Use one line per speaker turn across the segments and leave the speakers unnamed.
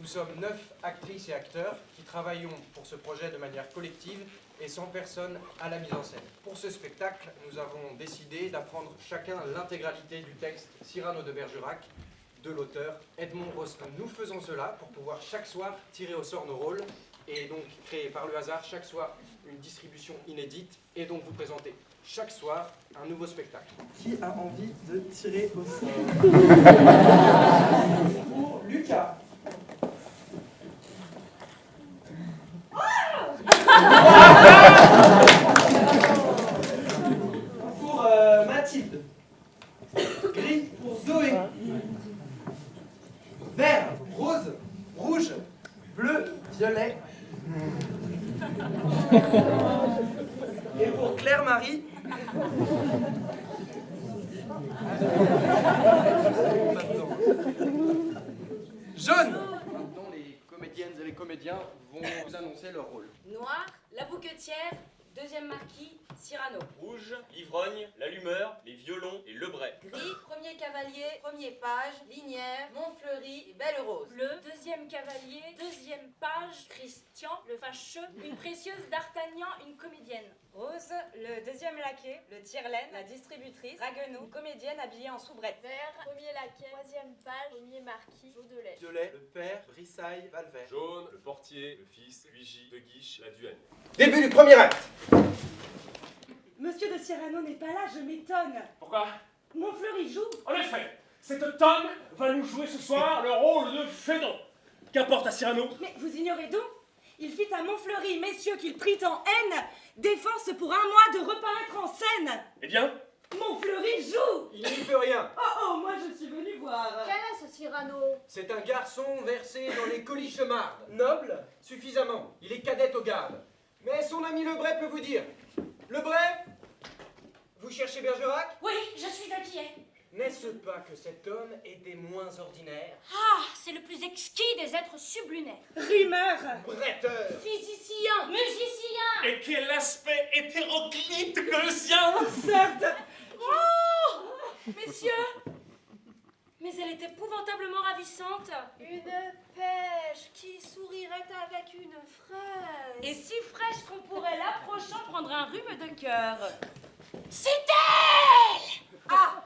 Nous sommes 9 actrices et acteurs qui travaillons pour ce projet de manière collective et sans personne à la mise en scène. Pour ce spectacle, nous avons décidé d'apprendre chacun l'intégralité du texte Cyrano de Bergerac de l'auteur Edmond Rostand. Nous faisons cela pour pouvoir chaque soir tirer au sort nos rôles et donc créer par le hasard chaque soir une distribution inédite et donc vous présenter chaque soir un nouveau spectacle.
Qui a envie de tirer au sort? Pour Lucas. Pour Mathilde. Gris pour Zoé. Vert, rose, rouge, bleu, violet. Et pour Claire-Marie. Jaune.
Maintenant, les comédiennes et les comédiens vont vous annoncer leur rôle.
Noir, la bouquetière, deuxième marquis, Cyrano.
Rouge, l'ivrogne, l'allumeur, les violons et le bray.
Gris, premier cavalier, premier page, Linière, Montfleury et Belle Rose.
Bleu, deuxième cavalier, deuxième page, Christian, le fâcheux, une précieuse d'Artagnan, une comédienne.
Rose, le deuxième laquais, le tire-laine, la distributrice, Raguenou, une comédienne habillée en soubrette.
Vert, premier laquais, troisième page, premier marquis, Jaudelet.
Violet, le père, Brissailles, Valvert.
Jaune, le portier, le fils, Luigi, De Guiche, la duègne.
Début du premier acte.
Monsieur de Cyrano n'est pas là, je m'étonne.
Pourquoi?
Montfleury joue.
En effet, cet homme va nous jouer ce soir le rôle de Phédon. Qu'importe à Cyrano?
Mais vous ignorez donc? Il fit à Montfleury, messieurs, qu'il prit en haine, défense pour un mois de reparaître en scène.
Eh bien,
Montfleury joue.
Il n'y peut rien.
Oh, moi je suis venu voir.
Quel est ce Cyrano?
C'est un garçon versé dans les colichemardes.
Noble.
Suffisamment. Il est cadet au garde. Mais son ami Lebray peut vous dire. Lebray, vous cherchez Bergerac?
Oui, je suis inquiet.
N'est-ce pas que cet homme est des moins ordinaires?
Ah, c'est le plus exquis des êtres sublunaires.
Rumeur.
Bretteur.
Physicien, musicien.
et quel aspect hétéroclite que le sien!
Certes.
Oh, messieurs, mais elle est épouvantablement ravissante.
Une pêche qui sourirait avec une fraise.
Et si fraîche qu'on pourrait, l'approchant, prendre un rhume de cœur. C'est
Ah,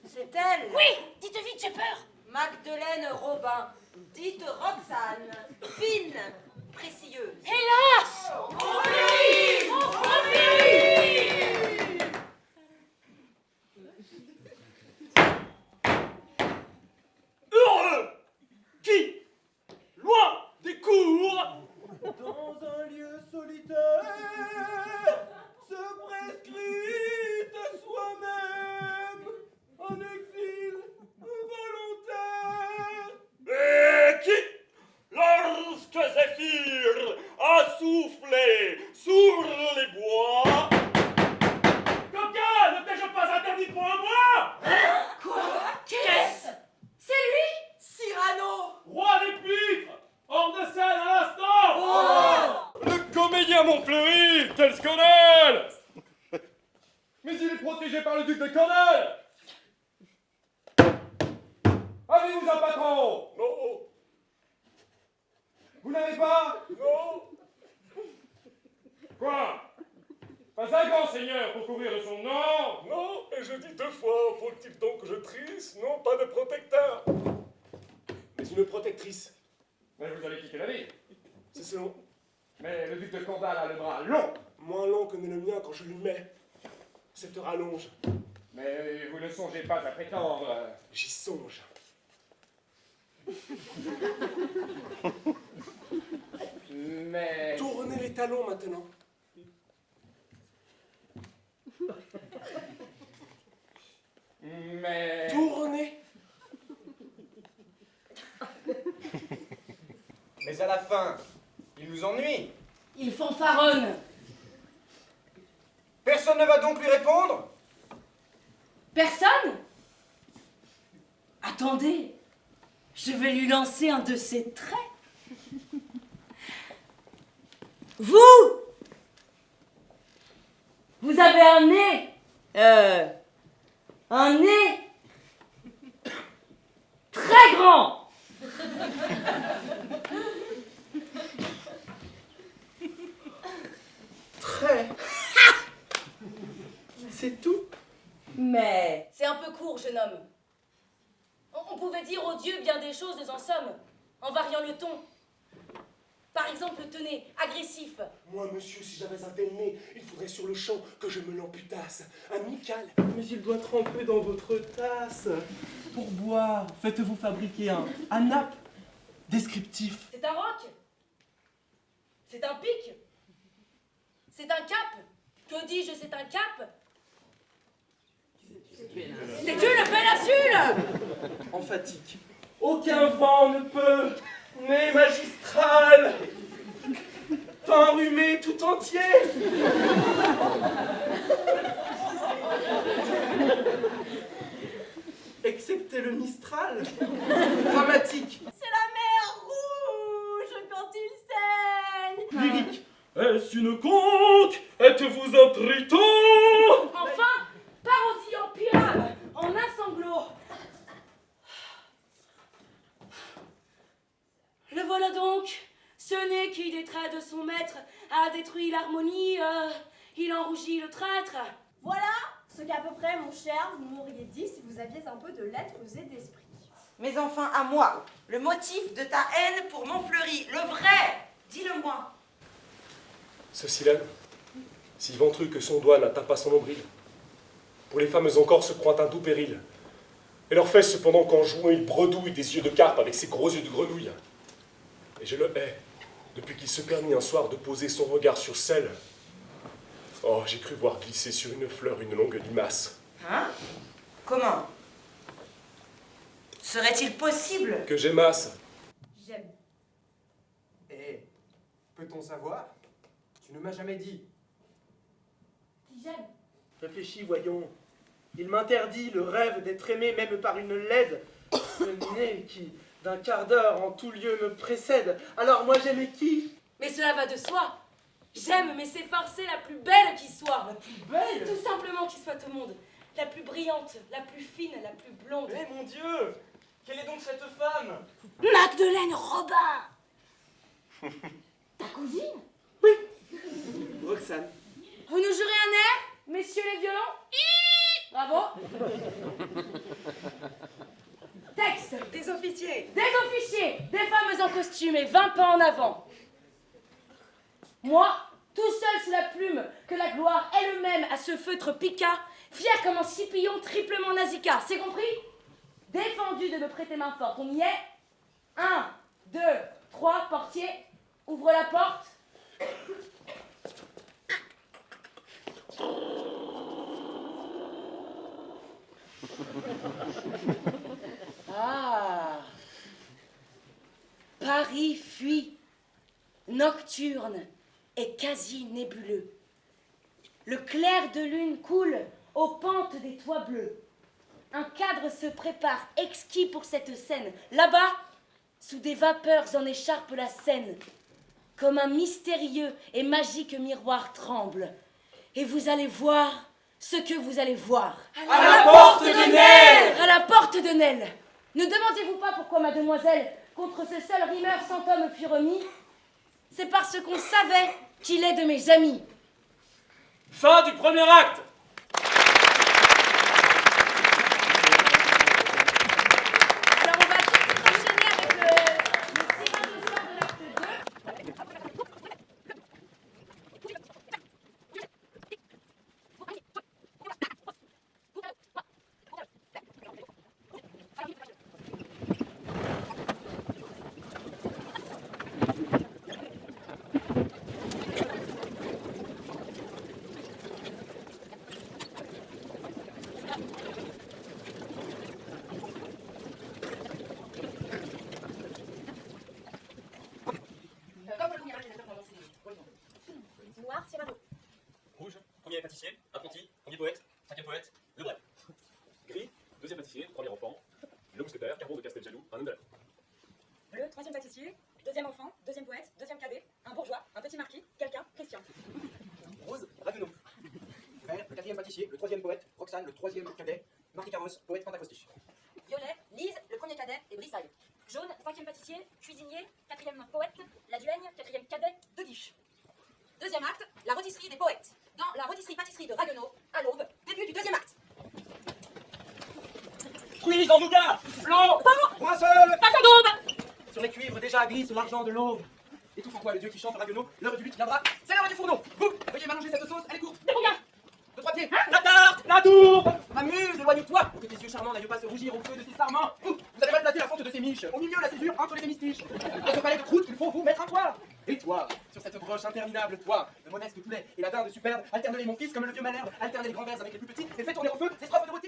c'est elle.
Oui, dites vite, j'ai peur.
Magdeleine Robin, dite Roxane, fine, précieuse.
Hélas! Montfleury! Montfleury!
Heureux qui, loin des cours,
Dans un lieu solitaire, se prescrit à soi-même, en exil volontaire.
et qui, lorsque Zéphyr a soufflé sur les bois, Coquin, ne t'ai-je pas interdit pour un mois?
Qu'est-ce? C'est lui?
Cyrano.
Roi des pitres, hors de scène à l'instant! Le comédien Montfleury, quel scandale! Mais il est protégé par le duc de Cornell! Avez-vous un patron? Non! Vous n'avez pas? Non! Quoi? Pas un grand seigneur pour couvrir de son nom?
Non, et je dis 2 fois, faut-il donc que je trisse? Non, pas de protecteur. Mais une protectrice,
Mais vous allez quitter la ville.
c'est selon.
Mais le duc de Cornell a le bras long.
Moins long que n'est le mien quand je lui mets cette rallonge.
Mais vous ne songez pas à prétendre.
J'y songe.
Mais.
Tournez les talons maintenant.
Mais.
Tournez.
Mais à la fin, il nous ennuie.
Il fanfaronne.
Personne ne va donc lui répondre?
Personne? Attendez, je vais lui lancer un de ses traits. Vous avez un nez. Un nez très grand.
vrai. C'est tout.
Mais
C'est un peu court, jeune homme. On pouvait dire aux dieux bien des choses en somme, en variant le ton. Par exemple, tenez, agressif.
Moi, monsieur, si j'avais un tel nez, il faudrait sur le champ que je me l'amputasse. Amical.
Mais il doit tremper dans votre tasse. Pour boire, faites-vous fabriquer un nappe descriptif.
C'est un roc. C'est un pic. C'est un cap. Que dis-je, c'est un cap.
c'est une péninsule.
Emphatique. Aucun vent ne peut, mais magistral, t'enrhumer tout entier. Excepté le Mistral. Dramatique.
C'est la mer rouge quand il saigne.
Lyrique.
Est-ce une conque? Êtes-vous un triton?
Enfin, parodie en pyramide, en un sanglot. Le voilà donc, ce nez qui, des traits de son maître, a détruit l'harmonie, il en rougit le traître.
Voilà ce qu'à peu près, mon cher, vous m'auriez dit si vous aviez un peu de lettres et d'esprit.
Mais enfin, à moi, le motif de ta haine pour Montfleury, le vrai, dis-le-moi.
Ceci là, si ventru que son doigt n'atteint pas son nombril, pour les femmes encore se croient un doux péril, et leur fait cependant qu'en jouant il bredouille des yeux de carpe avec ses gros yeux de grenouille. Et je le hais, depuis qu'il se permit un soir de poser son regard sur celle. Oh, j'ai cru voir glisser sur une fleur une longue limace.
Hein? Comment? Serait-il possible?
Que j'aimasse.
J'aime.
Et peut-on savoir? Tu ne m'as jamais dit.
Qui j'aime.
Réfléchis, voyons. Il m'interdit le rêve d'être aimé même par une laide, ce nez qui, d'un quart d'heure en tout lieu, me précède. Alors moi j'aimais qui?
Mais cela va de soi. J'aime, mais c'est forcer la plus belle qui soit.
La plus belle.
Tout simplement qui soit au monde. La plus brillante, la plus fine, la plus blonde.
Eh mon Dieu! Quelle est donc cette femme?
Magdeleine Robin.
Ta cousine?
Roxane.
Vous nous jurez un air, messieurs les violons? Bravo. Texte.
Des officiers.
Des officiers, des femmes en costume et 20 pas en avant. Moi, tout seul sous la plume, que la gloire elle-même à ce feutre piqua, fier comme un Scipillon triplement nazica, c'est compris? Défendu de me prêter main forte, on y est? 1, 2, 3, portier, ouvre la porte. Ah, Paris fuit, nocturne et quasi nébuleux. Le clair de lune coule aux pentes des toits bleus. Un cadre se prépare exquis pour cette scène. Là-bas, sous des vapeurs en écharpe la Seine, comme un mystérieux et magique miroir tremble. Et vous allez voir ce que vous allez voir.
À la porte de Nesle!
À la porte de Nesle. Ne demandiez-vous pas pourquoi mademoiselle, contre ce seul rimeur cent hommes fut remis? C'est parce qu'on savait qu'il est de mes amis.
Fin du premier acte.
Alors on va tout de suite enchaîner avec le tirage au sort de l'acte 2.
Noir, Cyrano.
Rouge, premier pâtissier, apprenti, premier poète, cinquième poète, le bref. Gris, deuxième pâtissier, premier enfant, le mousquetaire, Carbon de Casteljalou, un homme de la...
Bleu, troisième pâtissier. Deuxième enfant. Deuxième poète. Deuxième cadet. Un bourgeois. Un petit marquis. Quelqu'un. Christian.
Rose, Ragueneau. Vert, le quatrième pâtissier, le troisième poète. Roxane, le troisième cadet. Marie Carrosse, poète pentacoustiche.
Violet, Lise, le premier cadet et Brissailles. Jaune, cinquième pâtissier. Cuisinier. Quatrième poète. La Duègne. Quatrième cadet. De Guiche. Deuxième acte.
la rôtisserie des poètes. Dans la rôtisserie-pâtisserie de Ragueneau, à l'aube, début du deuxième acte.
Fruits en nougat, blanc, point seul,
Passons d'aube.
sur les cuivres déjà gris sous l'argent de l'aube. Et tout pourquoi le dieu qui chante Ragueneau, l'heure du but viendra, c'est l'heure du fourneau. Vous, veuillez m'allonger cette sauce, elle est courte.
Des brouillards.
De 3 pieds, la tarte, la tourbe. M'amuse, éloigne-toi, pour que tes yeux charmants n'aillent pas se rougir au feu de ces sarments. Vous avez mal placé la fonte de ces miches, au milieu la césure entre les hémistiches. Dans ce palais de croûte, il faut vous mettre un toit. Et toi, sur cette broche interminable, toi, le modeste poulet et la dinde superbe, alternez mon fils comme le vieux malherbe, alternez les grands vers avec les plus petits, et faites tourner au feu ces strophes de rôti.